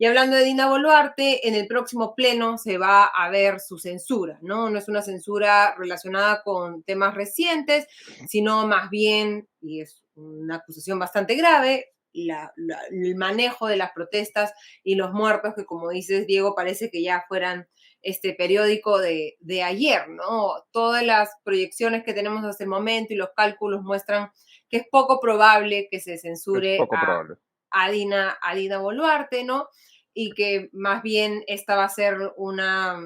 Y hablando de Dina Boluarte, en el próximo pleno se va a ver su censura, ¿no? No es una censura relacionada con temas recientes, sino más bien, y es una acusación bastante grave, el manejo de las protestas y los muertos, que como dices, Diego, parece que ya fueran este periódico de ayer, ¿no? Todas las proyecciones que tenemos hasta el momento y los cálculos muestran que es poco probable que se Es censure poco probable. a Dina Boluarte, ¿no? Y que más bien esta va a ser una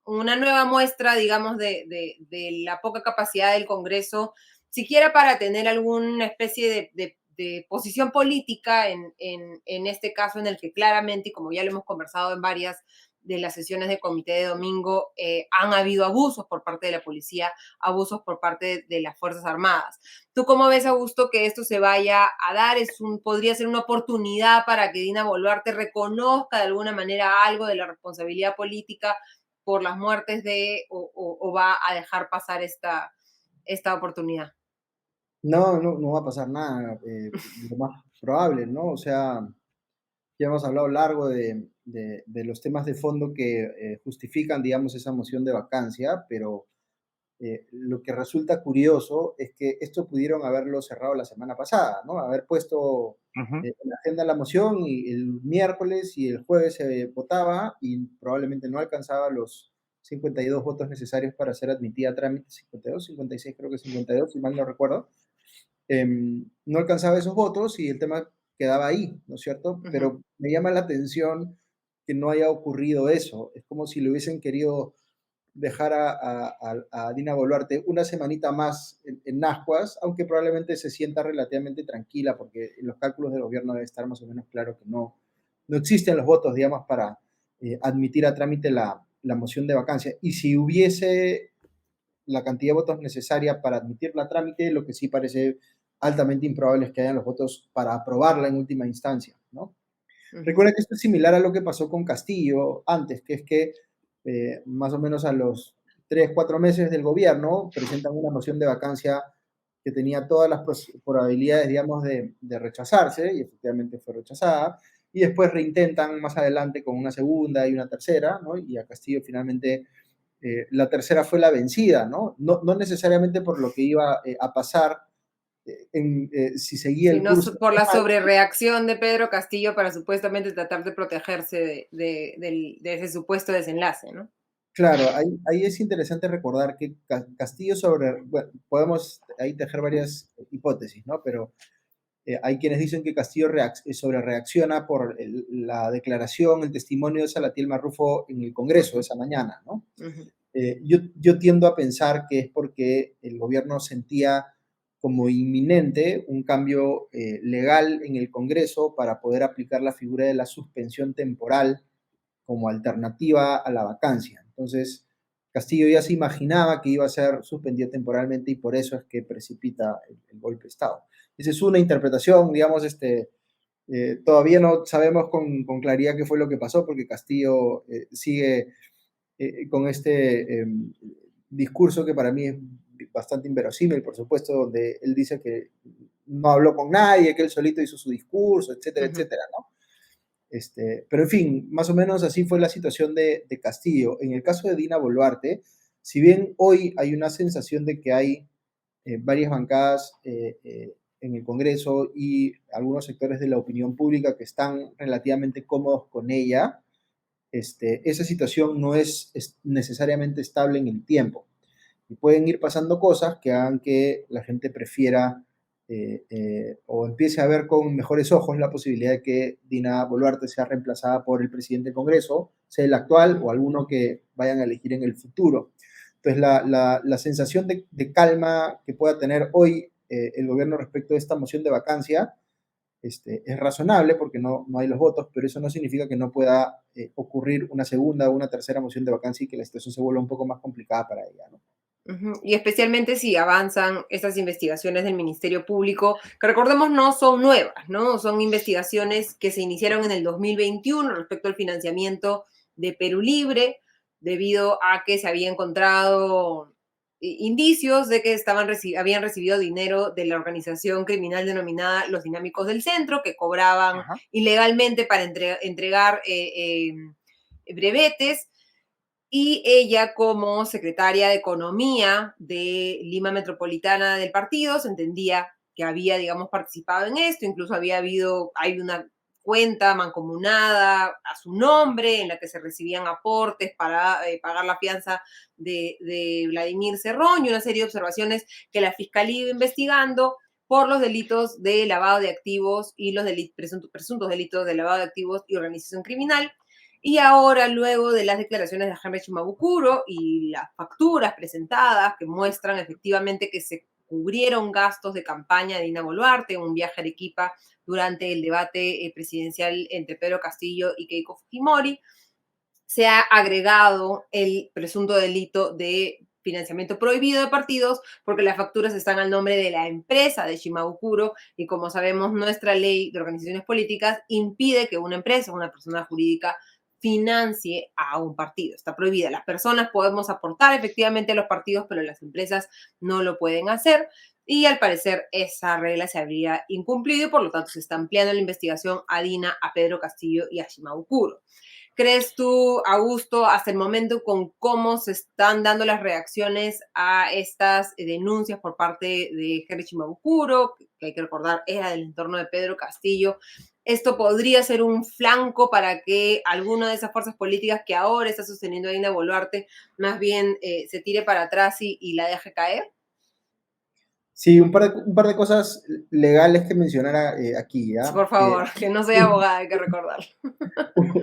nueva muestra, digamos, de la poca capacidad del Congreso, siquiera para tener alguna especie de posición política en este caso en el que claramente, y como ya lo hemos conversado en varias de las sesiones de comité de domingo, han habido abusos por parte de la policía, abusos por parte de las Fuerzas Armadas. ¿Tú cómo ves, Augusto, que esto se vaya a dar? Podría ser una oportunidad para que Dina Boluarte reconozca de alguna manera algo de la responsabilidad política por las muertes o va a dejar pasar esta oportunidad? No va a pasar nada, lo más probable, ¿no? O sea, ya hemos hablado largo de los temas de fondo que justifican, digamos, esa moción de vacancia, pero lo que resulta curioso es que esto pudieron haberlo cerrado la semana pasada, ¿no? Haber puesto Ujú. en la agenda la moción y el miércoles y el jueves se votaba y probablemente no alcanzaba los 52 votos necesarios para ser admitida a trámite, 52, 56, creo que 52, si mal no recuerdo. No alcanzaba esos votos y el tema quedaba ahí, ¿no es cierto? Ujú. Pero me llama la atención que no haya ocurrido eso. Es como si le hubiesen querido dejar a Dina Boluarte una semanita más en Ascuas, aunque probablemente se sienta relativamente tranquila, porque en los cálculos del gobierno debe estar más o menos claro que no existen los votos, digamos, para admitir a trámite la moción de vacancia. Y si hubiese la cantidad de votos necesaria para admitirla a trámite, lo que sí parece altamente improbable es que hayan los votos para aprobarla en última instancia, ¿no? Ujú. Recuerda que esto es similar a lo que pasó con Castillo antes, que es que más o menos a los 3, 4 meses del gobierno presentan una moción de vacancia que tenía todas las probabilidades, digamos, de rechazarse, y efectivamente fue rechazada, y después reintentan más adelante con una segunda y una tercera, ¿no? Y a Castillo finalmente la tercera fue la vencida, ¿no? No necesariamente por lo que iba a pasar si seguía el Sino curso por la normal. sobrereacción de Pedro Castillo para supuestamente tratar de protegerse de ese supuesto desenlace, ¿no? Claro, ahí es interesante recordar que Castillo bueno, podemos ahí tejer varias hipótesis, ¿no? Pero hay quienes dicen que Castillo sobre reacciona por la declaración, el testimonio de Salatiel Marrufo en el Congreso esa mañana, ¿no? Ujú. Yo tiendo a pensar que es porque el gobierno sentía como inminente un cambio legal en el Congreso para poder aplicar la figura de la suspensión temporal como alternativa a la vacancia. Entonces, Castillo ya se imaginaba que iba a ser suspendido temporalmente y por eso es que precipita el golpe de Estado. Esa es una interpretación, digamos, todavía no sabemos con claridad qué fue lo que pasó porque Castillo sigue con discurso que para mí es bastante inverosímil, por supuesto, donde él dice que no habló con nadie, que él solito hizo su discurso, etcétera, Ujú. etcétera, ¿no? Pero en fin, más o menos así fue la situación de Castillo. En el caso de Dina Boluarte, si bien hoy hay una sensación de que hay varias bancadas en el Congreso y algunos sectores de la opinión pública que están relativamente cómodos con ella, esa situación no es necesariamente estable en el tiempo. Y pueden ir pasando cosas que hagan que la gente prefiera o empiece a ver con mejores ojos la posibilidad de que Dina Boluarte sea reemplazada por el presidente del Congreso, sea el actual o alguno que vayan a elegir en el futuro. Entonces, la sensación de calma que pueda tener hoy el gobierno respecto a esta moción de vacancia es razonable porque no hay los votos, pero eso no significa que no pueda ocurrir una segunda o una tercera moción de vacancia y que la situación se vuelva un poco más complicada para ella, ¿no? Ujú. Y especialmente si avanzan estas investigaciones del Ministerio Público, que recordemos no son nuevas, ¿no? Son investigaciones que se iniciaron en el 2021 respecto al financiamiento de Perú Libre, debido a que se había encontrado indicios de que habían recibido dinero de la organización criminal denominada Los Dinámicos del Centro, que cobraban Ajá. ilegalmente para entregar brevetes. Y ella, como secretaria de Economía de Lima Metropolitana del partido, se entendía que había, digamos, participado en esto, incluso hay una cuenta mancomunada a su nombre en la que se recibían aportes para pagar la fianza de Vladimir Cerrón y una serie de observaciones que la Fiscalía iba investigando por los delitos de lavado de activos y los presuntos delitos de lavado de activos y organización criminal. Y ahora, luego de las declaraciones de Henry Shimabukuro y las facturas presentadas que muestran efectivamente que se cubrieron gastos de campaña de Dina Boluarte, un viaje a Arequipa durante el debate presidencial entre Pedro Castillo y Keiko Fujimori, se ha agregado el presunto delito de financiamiento prohibido de partidos porque las facturas están al nombre de la empresa de Shimabukuro y como sabemos nuestra ley de organizaciones políticas impide que una empresa o una persona jurídica financie a un partido. Está prohibida. Las personas podemos aportar efectivamente a los partidos, pero las empresas no lo pueden hacer. Y al parecer esa regla se habría incumplido y por lo tanto se está ampliando la investigación a Dina, a Pedro Castillo y a Shimabukuro. ¿Crees tú, Augusto, hasta el momento con cómo se están dando las reacciones a estas denuncias por parte de Henry Shimabukuro, que hay que recordar era del entorno de Pedro Castillo? ¿Esto podría ser un flanco para que alguna de esas fuerzas políticas que ahora está sosteniendo a Dina Boluarte más bien se tire para atrás y la deje caer? Sí, un par de cosas legales que mencionar aquí, Sí, ¿ya? por favor, que no soy abogada, hay que recordar.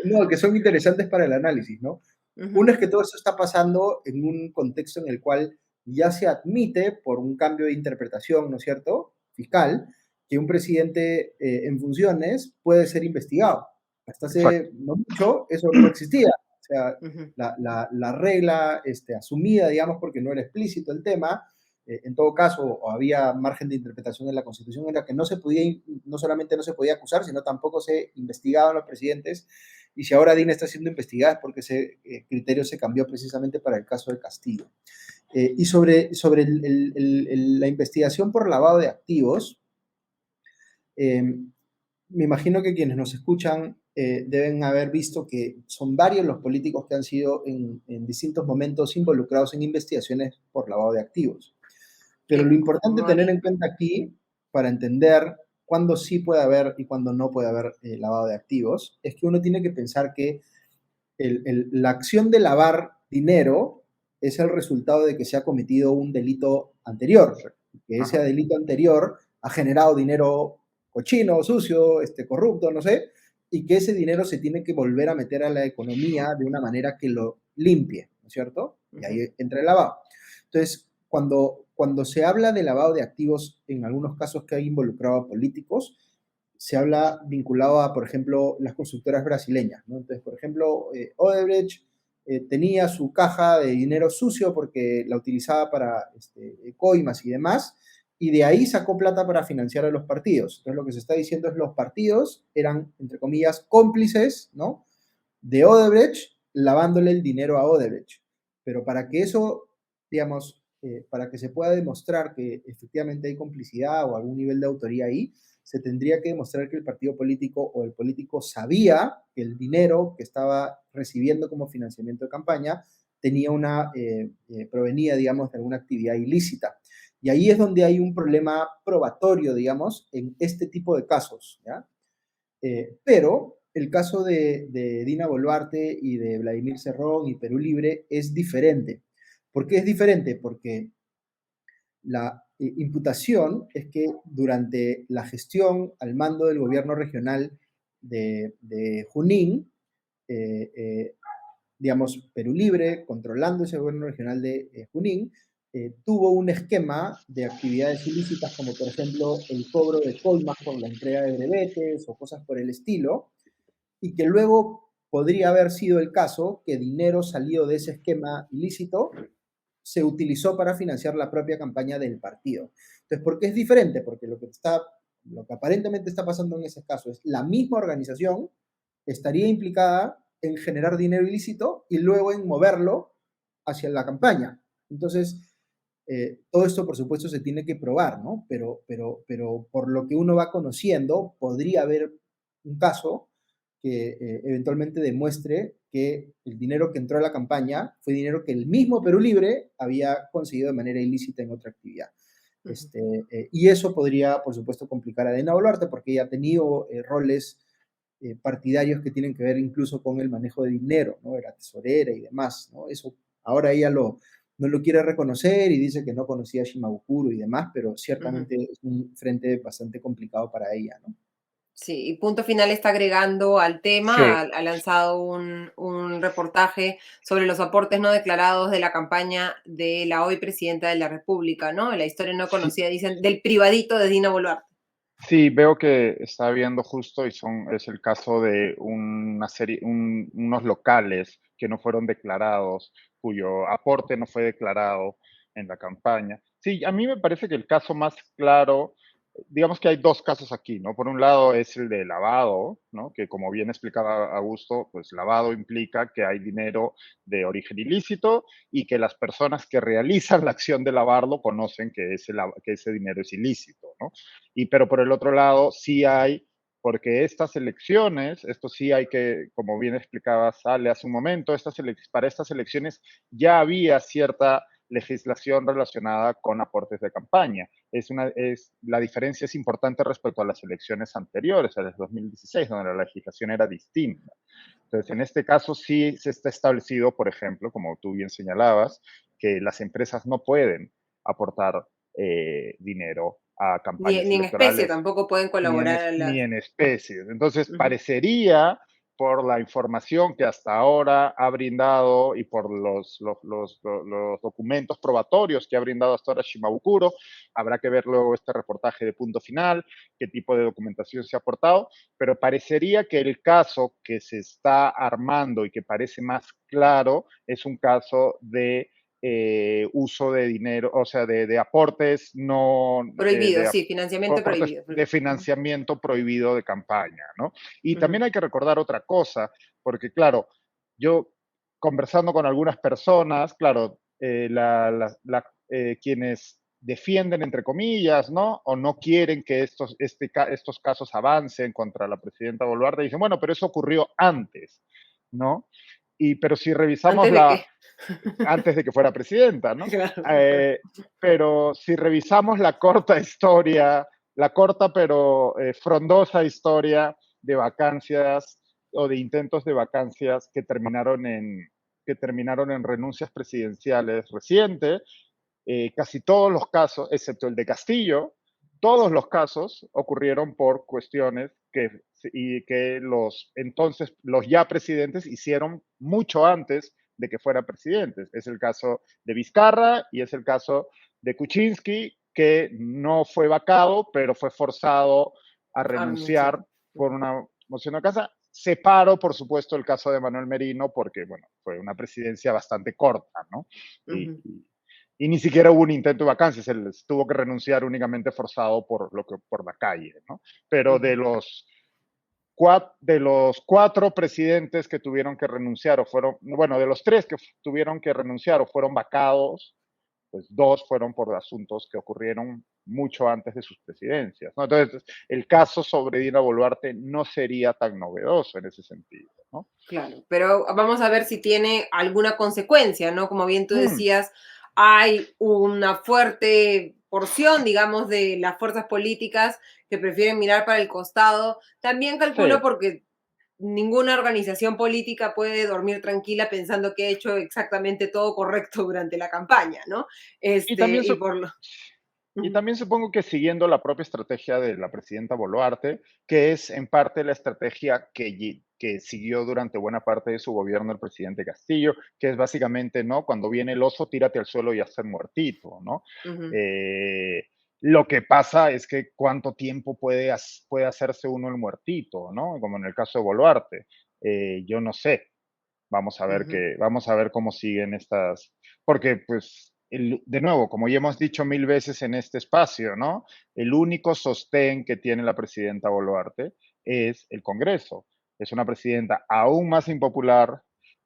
No, que son interesantes para el análisis, ¿no? Ujú. Uno es que todo esto está pasando en un contexto en el cual ya se admite, por un cambio de interpretación, ¿no es cierto?, fiscal, que un presidente en funciones puede ser investigado. Hasta Exacto. hace no mucho eso no existía. O sea, Ujú. la regla asumida, digamos, porque no era explícito el tema, en todo caso, o había margen de interpretación en la Constitución, era que no se podía, no solamente no se podía acusar, sino tampoco se investigaban los presidentes. Y si ahora Dina está siendo investigada es porque ese criterio se cambió precisamente para el caso de Castillo. Y sobre la investigación por lavado de activos, eh, me imagino que quienes nos escuchan deben haber visto que son varios los políticos que han sido en distintos momentos involucrados en investigaciones por lavado de activos. Pero lo Keiko importante tener Fujimori. en cuenta aquí, para entender cuándo sí puede haber y cuándo no puede haber lavado de activos, es que uno tiene que pensar que la acción de lavar dinero es el resultado de que se ha cometido un delito anterior, que ese Ajá. delito anterior ha generado dinero cochino, sucio, corrupto, no sé, y que ese dinero se tiene que volver a meter a la economía de una manera que lo limpie, ¿no es cierto? Y Ujú. ahí entra el lavado. Entonces, cuando se habla de lavado de activos, en algunos casos que hay involucrado a políticos, se habla vinculado a, por ejemplo, las constructoras brasileñas, ¿no? Entonces, por ejemplo, Odebrecht tenía su caja de dinero sucio porque la utilizaba para coimas y demás, y de ahí sacó plata para financiar a los partidos. Entonces, lo que se está diciendo es que los partidos eran, entre comillas, cómplices, ¿no?, de Odebrecht, lavándole el dinero a Odebrecht. Pero para que eso, digamos, para que se pueda demostrar que efectivamente hay complicidad o algún nivel de autoría ahí, se tendría que demostrar que el partido político o el político sabía que el dinero que estaba recibiendo como financiamiento de campaña provenía, digamos, de alguna actividad ilícita. Y ahí es donde hay un problema probatorio, digamos, en este tipo de casos, ¿ya? Pero el caso de Dina Boluarte y de Vladimir Cerrón y Perú Libre es diferente. ¿Por qué es diferente? Porque la imputación es que durante la gestión al mando del gobierno regional de Junín, eh, eh, digamos, Perú Libre, controlando ese gobierno regional de Junín, tuvo un esquema de actividades ilícitas, como por ejemplo el cobro de coimas por la entrega de brevetes o cosas por el estilo, y que luego podría haber sido el caso que dinero salido de ese esquema ilícito se utilizó para financiar la propia campaña del partido. Entonces, ¿por qué es diferente? Porque lo que aparentemente está pasando en ese caso es la misma organización estaría implicada en generar dinero ilícito y luego en moverlo hacia la campaña. Entonces, todo esto, por supuesto, se tiene que probar, ¿no? Pero por lo que uno va conociendo, podría haber un caso que eventualmente demuestre que el dinero que entró a la campaña fue dinero que el mismo Perú Libre había conseguido de manera ilícita en otra actividad. Ujú. Y eso podría, por supuesto, complicar a Dina Boluarte porque ella ha tenido roles partidarios que tienen que ver incluso con el manejo de dinero, ¿no? Era tesorera y demás, ¿no? Eso ahora ella no lo quiere reconocer y dice que no conocía a Shimabukuro y demás, pero Ujú. ciertamente es un frente bastante complicado para ella, ¿no? Sí, y Punto Final está agregando al Sí, tema, ha lanzado un reportaje sobre los aportes no declarados de la campaña de la hoy presidenta de la República, ¿no? La historia no sí, conocida, dicen, del privadito de Dina Boluarte. sí, veo que está viendo justo y es el caso de una serie, unos locales que no fueron declarados, cuyo aporte no fue declarado en la campaña. Sí, a mí me parece que el caso más claro, digamos que hay dos casos aquí, ¿no? Por un lado es el de lavado, ¿no? Que como bien explicaba Augusto, pues lavado implica que hay dinero de origen ilícito y que las personas que realizan la acción de lavarlo conocen que ese dinero es ilícito, ¿no? Pero por el otro lado, sí hay, porque estas elecciones, esto sí hay que, como bien explicaba Sale hace un momento, para estas elecciones ya había cierta legislación relacionada con aportes de campaña. La diferencia es importante respecto a las elecciones anteriores, a las 2016, donde la legislación era distinta. Entonces, en este caso sí se está establecido, por ejemplo, como tú bien señalabas, que las empresas no pueden aportar dinero a campañas Ni en especie electorales tampoco pueden colaborar a ni las... en especies. Entonces, Ujú. parecería, por la información que hasta ahora ha brindado y por los documentos probatorios que ha brindado hasta ahora Shimabukuro, habrá que ver luego este reportaje de Punto Final, qué tipo de documentación se ha aportado, pero parecería que el caso que se está armando y que parece más claro es un caso de uso de dinero, o sea, de aportes no, Prohibido, sí, financiamiento aportes prohibido. de Ujú. financiamiento prohibido de campaña, ¿no? Y Ujú. también hay que recordar otra cosa, porque claro, yo conversando con algunas personas, claro, quienes defienden, entre comillas, ¿no? O no quieren que estos casos avancen contra la presidenta Boluarte, dicen, bueno, pero eso ocurrió antes, ¿no? Pero si revisamos ¿Antes de qué? antes de que fuera presidenta, ¿no? Claro. Pero si revisamos la corta historia, la corta pero frondosa historia de vacancias o de intentos de vacancias que terminaron en renuncias presidenciales recientes, casi todos los casos, excepto el de Castillo, todos los casos ocurrieron por cuestiones que los ya presidentes hicieron mucho antes de que fueran presidentes. Es el caso de Vizcarra y es el caso de Kuczynski, que no fue vacado, pero fue forzado a A renunciar. renunciar por Ujú. una moción de casa. Separo, por supuesto, el caso de Manuel Merino porque, bueno, fue una presidencia bastante corta, ¿no? Y, Ujú. y ni siquiera hubo un intento de vacancias, él tuvo que renunciar únicamente forzado por la calle, ¿no? Pero Ujú. de los cuatro presidentes que tuvieron que renunciar o fueron, bueno, de los tres que tuvieron que renunciar o fueron vacados, pues dos fueron por asuntos que ocurrieron mucho antes de sus presidencias, ¿no? Entonces, el caso sobre Dina Boluarte no sería tan novedoso en ese sentido, ¿no? Claro, pero vamos a ver si tiene alguna consecuencia, ¿no? Como bien tú Mm, decías, hay una fuerte porción, digamos, de las fuerzas políticas que prefieren mirar para el costado. También calculo sí, porque ninguna organización política puede dormir tranquila pensando que ha hecho exactamente todo correcto durante la campaña, ¿no? y también, Y por lo... Y Ujú. también supongo que siguiendo la propia estrategia de la presidenta Boluarte, que es en parte la estrategia que siguió durante buena parte de su gobierno el presidente Castillo, que es básicamente, ¿no? Cuando viene el oso, tírate al suelo y hazte muertito, ¿no? Ujú. Eh, lo que pasa es que cuánto tiempo puede hacerse uno el muertito, ¿no? Como en el caso de Boluarte. Yo no sé, Ujú. vamos a ver cómo siguen estas, porque pues, de nuevo, como ya hemos dicho mil veces en este espacio, ¿no? El único sostén que tiene la presidenta Boluarte es el Congreso. Es una presidenta aún más impopular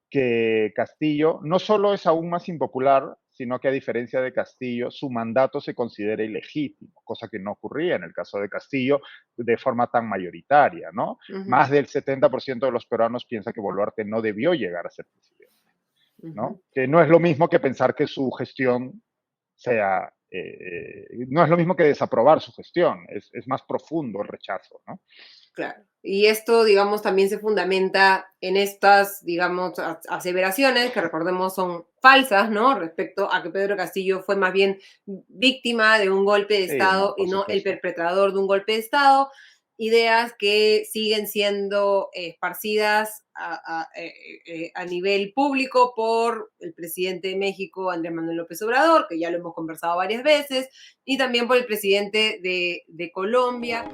que Castillo. No solo es aún más impopular, sino que a diferencia de Castillo, su mandato se considera ilegítimo, cosa que no ocurría en el caso de Castillo de forma tan mayoritaria, ¿no? Más del 70% de los peruanos piensa que Boluarte no debió llegar a ser presidente, ¿no? Que no es lo mismo que pensar que su gestión sea, no es lo mismo que desaprobar su gestión, es más profundo el rechazo, ¿no? Claro. Y esto, digamos, también se fundamenta en estas, digamos, aseveraciones que recordemos son falsas, ¿no? Respecto a que Pedro Castillo fue más bien víctima de un golpe de Sí, no, Estado y por no el supuesto. perpetrador de un golpe de Estado. Ideas que siguen siendo esparcidas a nivel público por el presidente de México, Andrés Manuel López Obrador, que ya lo hemos conversado varias veces, y también por el presidente de Colombia.